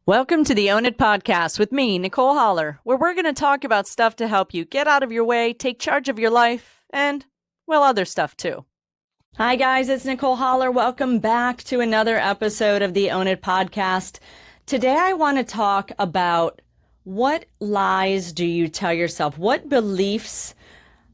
Welcome to the Own It podcast with me, Nicole Holler, where we're going to talk about stuff to help you get out of your way, take charge of your life, and, well, other stuff too. Hi guys, it's Nicole Holler. Welcome back to another episode of the Own It podcast. Today I want to talk about what lies do you tell yourself? What beliefs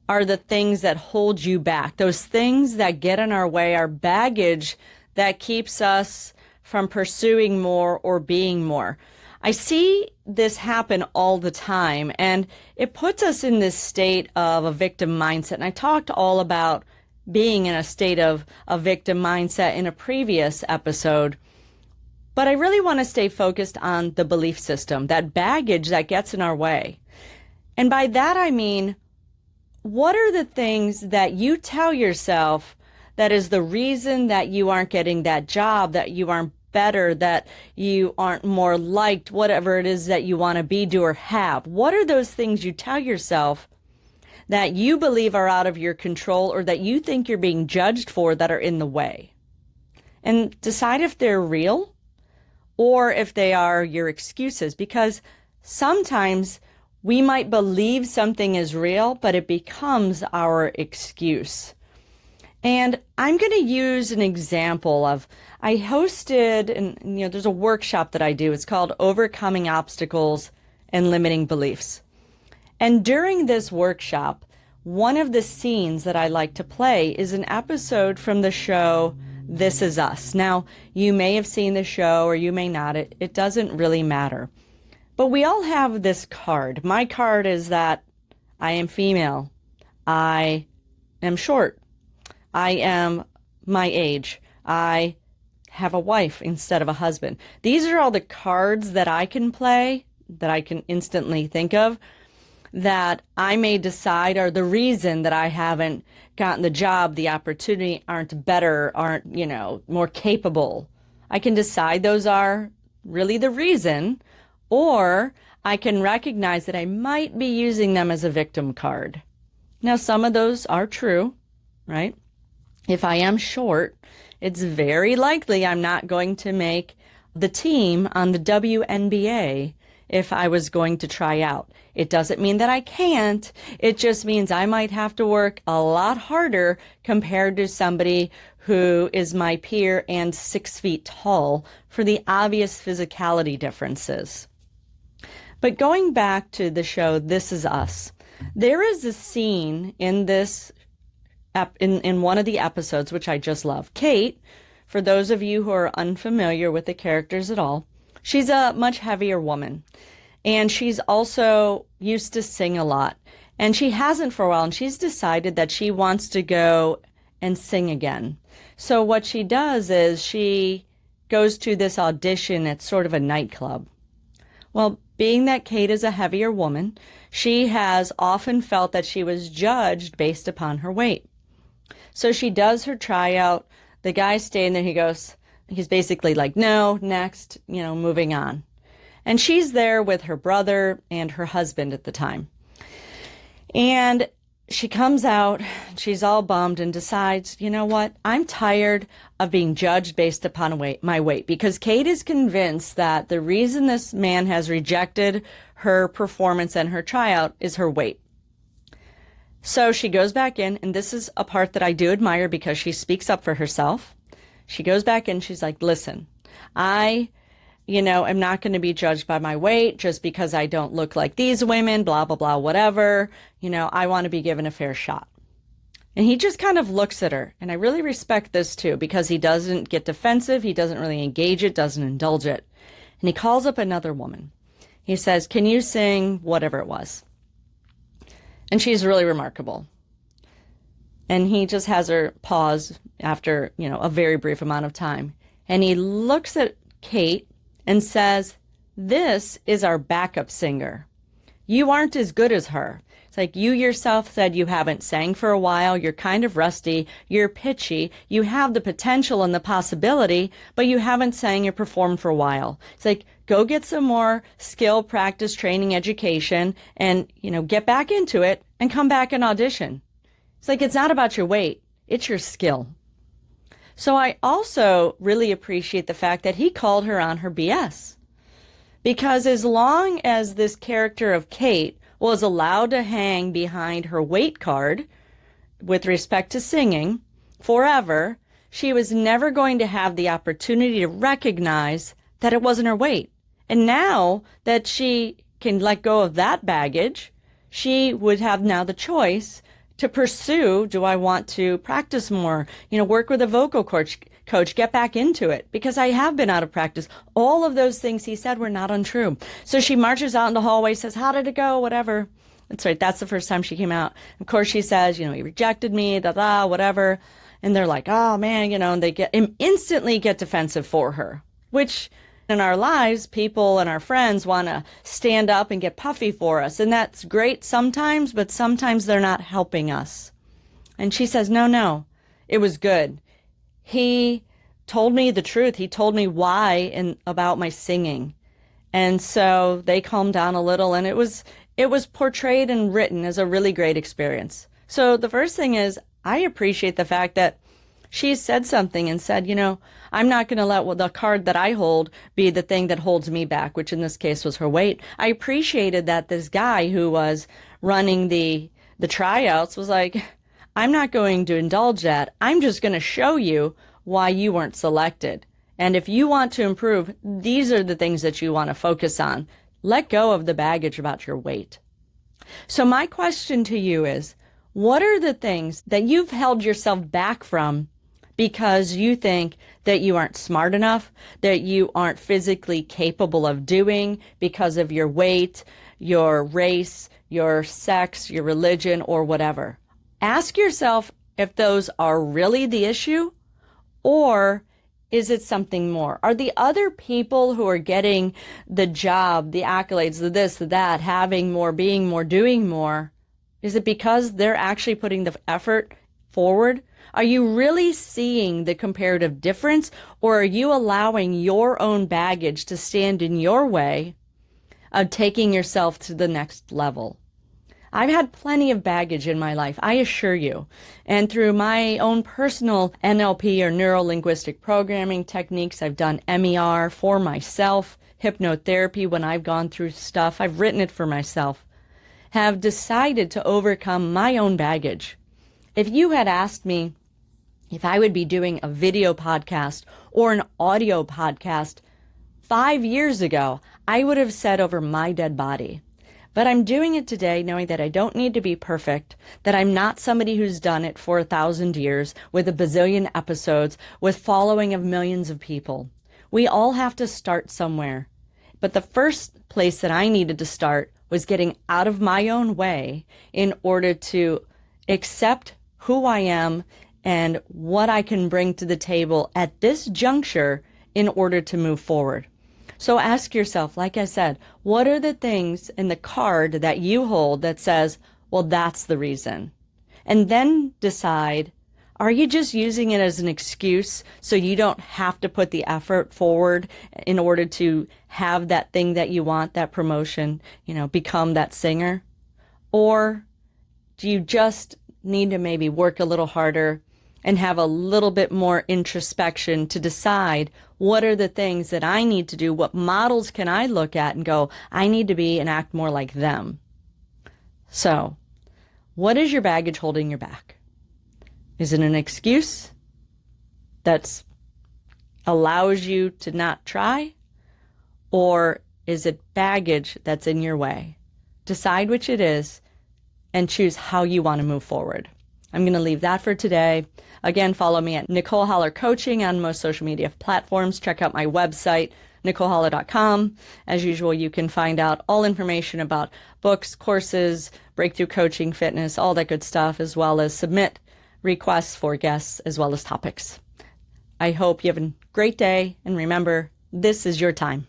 are the things that hold you back? Those things that get in our way, our baggage that keeps us from pursuing more or being more. I see this happen all the time, and it puts us in this state of a victim mindset. And I talked all about being in a state of a victim mindset in a previous episode, but I really want to stay focused on the belief system, that baggage that gets in our way. And by that I mean, what are the things that you tell yourself that is the reason that you aren't getting that job, that you aren't better, that you aren't more liked, whatever it is that you want to be, do, or have? What are those things you tell yourself that you believe are out of your control or that you think you're being judged for that are in the way? And decide if they're real or if they are your excuses, because sometimes we might believe something is real, but it becomes our excuse. And I'm going to use an example of, I hosted, and there's a workshop that I do. It's called Overcoming Obstacles and Limiting Beliefs. And during this workshop, one of the scenes that I like to play is an episode from the show This Is Us. Now, you may have seen the show or you may not. It doesn't really matter. But we all have this card. My card is that I am female. I am short. I am my age. I have a wife instead of a husband. These are all the cards that I can play, that I can instantly think of, that I may decide are the reason that I haven't gotten the job, the opportunity, aren't better, aren't, more capable. I can decide those are really the reason, or I can recognize that I might be using them as a victim card. Now, some of those are true, right? If I am short, it's very likely I'm not going to make the team on the WNBA if I was going to try out. It doesn't mean that I can't. It just means I might have to work a lot harder compared to somebody who is my peer and 6 feet tall for the obvious physicality differences. But going back to the show This Is Us, there is a scene in this in one of the episodes, which I just love. Kate, for those of you who are unfamiliar with the characters at all, she's a much heavier woman. And she's also used to sing a lot. And she hasn't for a while, and she's decided that she wants to go and sing again. So what she does is she goes to this audition at sort of a nightclub. Well, being that Kate is a heavier woman, she has often felt that she was judged based upon her weight. So she does her tryout. The guy's staying there. He's basically like, no, next, moving on. And she's there with her brother and her husband at the time. And she comes out, she's all bummed and decides, you know what? I'm tired of being judged based upon my weight, because Kate is convinced that the reason this man has rejected her performance and her tryout is her weight. So she goes back in, and this is a part that I do admire because she speaks up for herself. She goes back in, she's like, listen, I, am not going to be judged by my weight just because I don't look like these women, blah, blah, blah, whatever. I want to be given a fair shot. And he just kind of looks at her, and I really respect this too, because he doesn't get defensive, he doesn't really engage it, doesn't indulge it. And he calls up another woman. He says, can you sing whatever it was? And she's really remarkable. And he just has her pause after, a very brief amount of time. And he looks at Kate and says, this is our backup singer. You aren't as good as her. It's like you yourself said you haven't sang for a while. You're kind of rusty. You're pitchy. You have the potential and the possibility, but you haven't sang or performed for a while. It's like, go get some more skill, practice, training, education, and, get back into it and come back and audition. It's like, it's not about your weight. It's your skill. So I also really appreciate the fact that he called her on her BS. Because as long as this character of Kate was allowed to hang behind her weight card with respect to singing forever, she was never going to have the opportunity to recognize that it wasn't her weight. And now that she can let go of that baggage, she would have now the choice to pursue, do I want to practice more, work with a vocal coach, get back into it, because I have been out of practice. All of those things he said were not untrue. So she marches out in the hallway, says, how did it go? Whatever. That's right. That's the first time she came out. Of course, she says, he rejected me, whatever. And they're like, oh man, and they instantly get defensive for her, which in our lives, people and our friends want to stand up and get puffy for us. And that's great sometimes, but sometimes they're not helping us. And she says, no, it was good. He told me the truth. He told me why and about my singing. And so they calmed down a little, and it was portrayed and written as a really great experience. So the first thing is, I appreciate the fact that she said something and said, I'm not going to let the card that I hold be the thing that holds me back, which in this case was her weight. I appreciated that this guy who was running the tryouts was like, I'm not going to indulge that. I'm just going to show you why you weren't selected. And if you want to improve, these are the things that you want to focus on. Let go of the baggage about your weight. So my question to you is, what are the things that you've held yourself back from because you think that you aren't smart enough, that you aren't physically capable of doing because of your weight, your race, your sex, your religion, or whatever? Ask yourself if those are really the issue, or is it something more? Are the other people who are getting the job, the accolades, the this, the that, having more, being more, doing more, is it because they're actually putting the effort forward? Are you really seeing the comparative difference, or are you allowing your own baggage to stand in your way of taking yourself to the next level? I've had plenty of baggage in my life, I assure you. And through my own personal NLP or neuro-linguistic programming techniques, I've done MER for myself, hypnotherapy when I've gone through stuff, I've written it for myself, have decided to overcome my own baggage. If you had asked me if I would be doing a video podcast or an audio podcast 5 years ago, I would have said over my dead body. But I'm doing it today knowing that I don't need to be perfect, that I'm not somebody who's done it for 1,000 years with a bazillion episodes, with following of millions of people. We all have to start somewhere. But the first place that I needed to start was getting out of my own way in order to accept who I am and what I can bring to the table at this juncture in order to move forward. So ask yourself, like I said, what are the things in the card that you hold that says, well, that's the reason? And then decide, are you just using it as an excuse so you don't have to put the effort forward in order to have that thing that you want, that promotion, become that singer? Or do you just need to maybe work a little harder and have a little bit more introspection to decide what are the things that I need to do, what models can I look at and go, I need to be and act more like them? So, what is your baggage holding you back? Is it an excuse that allows you to not try? Or is it baggage that's in your way? Decide which it is and choose how you want to move forward. I'm going to leave that for today. Again, follow me at Nicole Holler Coaching on most social media platforms. Check out my website, NicoleHoller.com. As usual, you can find out all information about books, courses, breakthrough coaching, fitness, all that good stuff, as well as submit requests for guests as well as topics. I hope you have a great day, and remember, this is your time.